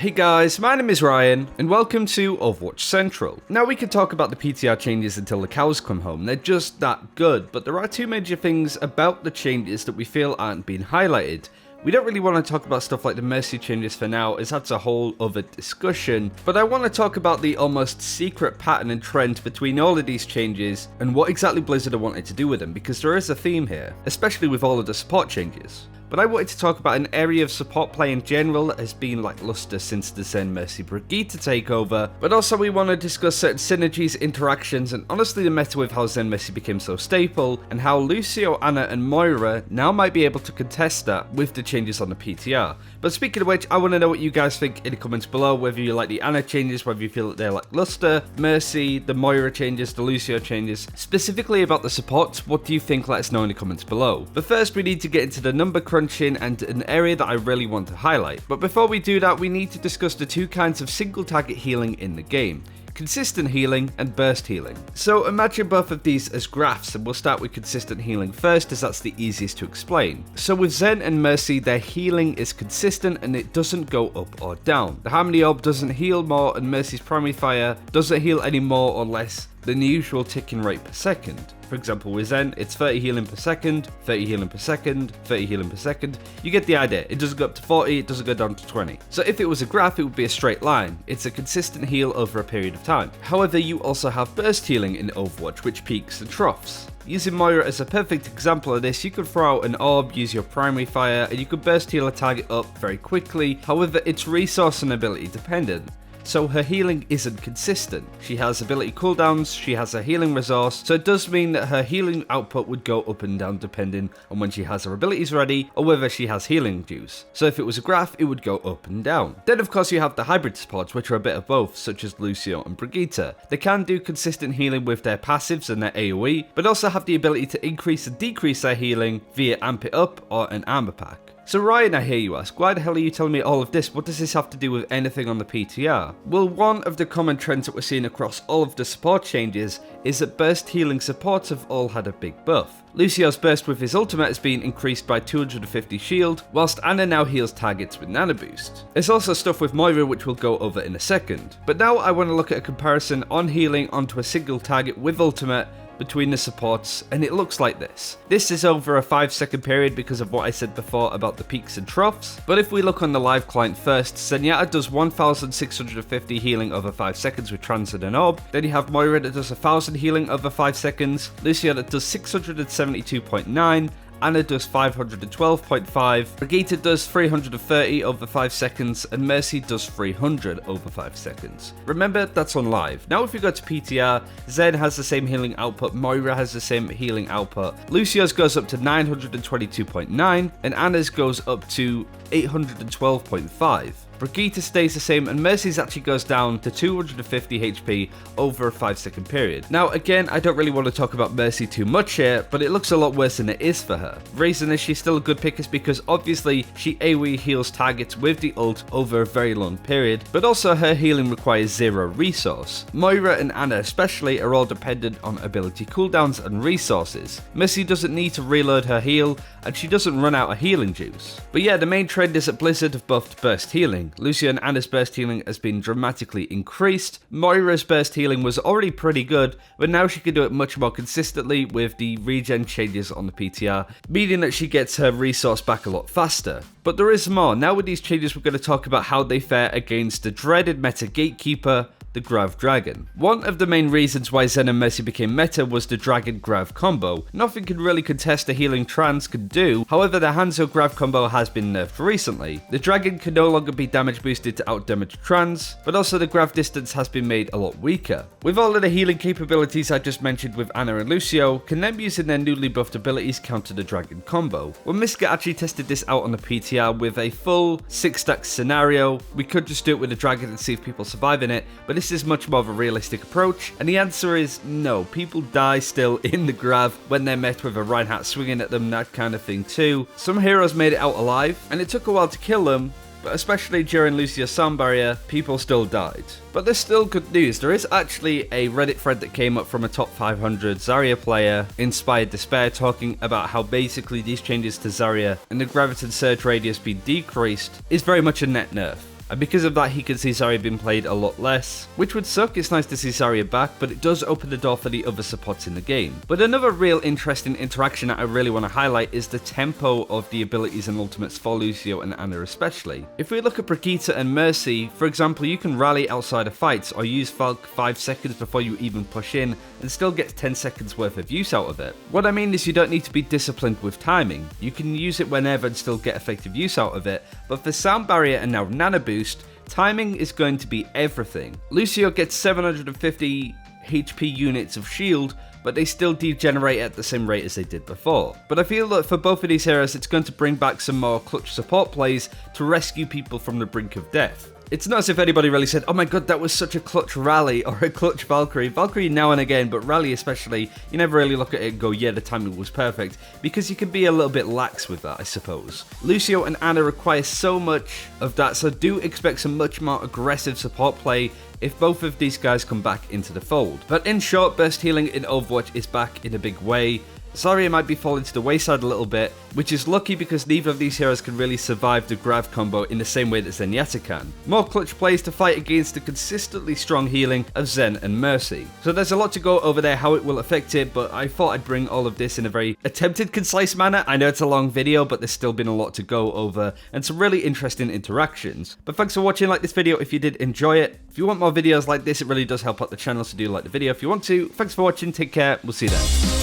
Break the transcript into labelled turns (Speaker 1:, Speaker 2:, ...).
Speaker 1: Hey guys, my name is Ryan, and welcome to Overwatch Central. Now we could talk about the PTR changes until the cows come home, they're just that good, but there are two major things about the changes that we feel aren't being highlighted. We don't really want to talk about stuff like the Mercy changes for now, as that's a whole other discussion, but I want to talk about the almost secret pattern and trend between all of these changes, and what exactly Blizzard wanted to do with them, because there is a theme here, especially with all of the support changes. But I wanted to talk about an area of support play in general that has been lackluster since the Zen Mercy Brigitte takeover, but also we want to discuss certain synergies, interactions, and honestly the meta with how Zen Mercy became so staple, and how Lucio, Ana, and Moira now might be able to contest that with the changes on the PTR. But speaking of which, I want to know what you guys think in the comments below, whether you like the Ana changes, whether you feel that they're lackluster, Mercy, the Moira changes, the Lucio changes. Specifically about the supports, what do you think? Let us know in the comments below. But first we need to get into the number crunching and an area that I really want to highlight. But before we do that, we need to discuss the two kinds of single target healing in the game. Consistent healing and burst healing. So imagine both of these as graphs, and we'll start with consistent healing first, as that's the easiest to explain. So with Zen and Mercy, their healing is consistent and it doesn't go up or down. The Harmony Orb doesn't heal more, and Mercy's primary fire doesn't heal any more or less than the usual ticking rate per second. For example, with Zen, it's 30 healing per second, 30 healing per second, 30 healing per second. You get the idea. It doesn't go up to 40, it doesn't go down to 20. So if it was a graph, it would be a straight line. It's a consistent heal over a period of time. However, you also have burst healing in Overwatch, which peaks and troughs. Using Moira as a perfect example of this, you could throw out an orb, use your primary fire, and you could burst heal a target up very quickly. However, it's resource and ability dependent. So her healing isn't consistent. She has ability cooldowns, she has a healing resource, so it does mean that her healing output would go up and down depending on when she has her abilities ready or whether she has healing juice. So if it was a graph, it would go up and down. Then of course you have the hybrid supports, which are a bit of both, such as Lucio and Brigitte. They can do consistent healing with their passives and their AoE, but also have the ability to increase and decrease their healing via amp it up or an armor pack. So Ryan, I hear you ask, why the hell are you telling me all of this? What does this have to do with anything on the PTR? Well, one of the common trends that we're seeing across all of the support changes is that burst healing supports have all had a big buff. Lucio's burst with his ultimate has been increased by 250 shield, whilst Ana now heals targets with nano boost. There's also stuff with Moira which we'll go over in a second. But now I want to look at a comparison on healing onto a single target with ultimate between the supports, and it looks like this. This is over a 5-second period because of what I said before about the peaks and troughs, but if we look on the live client first, Zenyatta does 1650 healing over 5 seconds with Transit and Orb, then you have Moira that does 1000 healing over 5 seconds, Lucio that does 672.9, Ana does 512.5, Brigitte does 330 over 5 seconds, and Mercy does 300 over 5 seconds. Remember, that's on live. Now if we go to PTR, Zen has the same healing output, Moira has the same healing output, Lucio's goes up to 922.9, and Ana's goes up to 812.5. Brigitte stays the same, and Mercy's actually goes down to 250 HP over a 5-second period. Now again, I don't really want to talk about Mercy too much here, but it looks a lot worse than it is for her. The reason is she's still a good pick is because obviously she AoE heals targets with the ult over a very long period, but also her healing requires 0 resource. Moira and Ana especially are all dependent on ability cooldowns and resources. Mercy doesn't need to reload her heal, and she doesn't run out of healing juice. But yeah, the main trend is that Blizzard have buffed burst healing. Lucio and Ana's burst healing has been dramatically increased. Moira's burst healing was already pretty good, but now she can do it much more consistently with the regen changes on the PTR, meaning that she gets her resource back a lot faster. But there is more. Now with these changes, we're going to talk about how they fare against the dreaded meta gatekeeper, the grav-dragon. One of the main reasons why Zen and Mercy became meta was the dragon-grav combo. Nothing can really contest the healing trans can do, however the Hanzo grav combo has been nerfed recently. The dragon can no longer be damage boosted to out-damage trans, but also the grav distance has been made a lot weaker. With all of the healing capabilities I just mentioned with Ana and Lucio, can them using their newly buffed abilities counter the dragon combo? Well, Miska actually tested this out on the PTR with a full 6-stack scenario. We could just do it with the dragon and see if people survive in it, but this is much more of a realistic approach, and the answer is no. People die still in the grav when they're met with a Reinhardt swinging at them, that kind of thing too. Some heroes made it out alive, and it took a while to kill them, but especially during Lucio's sound barrier, people still died. But there's still good news. There is actually a Reddit thread that came up from a top 500 Zarya player, Inspired Despair, talking about how basically these changes to Zarya and the graviton surge radius being decreased is very much a net nerf. and because of that he can see Zarya being played a lot less, which would suck. It's nice to see Zarya back, but it does open the door for the other supports in the game. But another real interesting interaction that I really want to highlight is the tempo of the abilities and ultimates for Lucio and Ana especially. If we look at Brigitte and Mercy, for example, you can rally outside of fights or use Falk 5 seconds before you even push in and still get 10 seconds worth of use out of it. What I mean is you don't need to be disciplined with timing. You can use it whenever and still get effective use out of it, but for Sound Barrier and now Nano Boost, timing is going to be everything. Lucio gets 750 HP units of shield, but they still degenerate at the same rate as they did before. But I feel that for both of these heroes, it's going to bring back some more clutch support plays to rescue people from the brink of death. It's not as if anybody really said, oh my god, that was such a clutch rally or a clutch Valkyrie. Valkyrie now and again, but rally especially, you never really look at it and go, yeah, the timing was perfect, because you can be a little bit lax with that, I suppose. Lucio and Ana require so much of that, so do expect some much more aggressive support play if both of these guys come back into the fold. But in short, burst healing in Overwatch is back in a big way. Zarya might be falling to the wayside a little bit, which is lucky because neither of these heroes can really survive the grav combo in the same way that Zenyatta can. More clutch plays to fight against the consistently strong healing of Zen and Mercy. So there's a lot to go over there, how it will affect it, but I thought I'd bring all of this in a very attempted concise manner. I know it's a long video, but there's still been a lot to go over and some really interesting interactions. But thanks for watching. Like this video if you did enjoy it. If you want more videos like this, it really does help out the channel, so do like the video if you want to. Thanks for watching, take care, we'll see you then.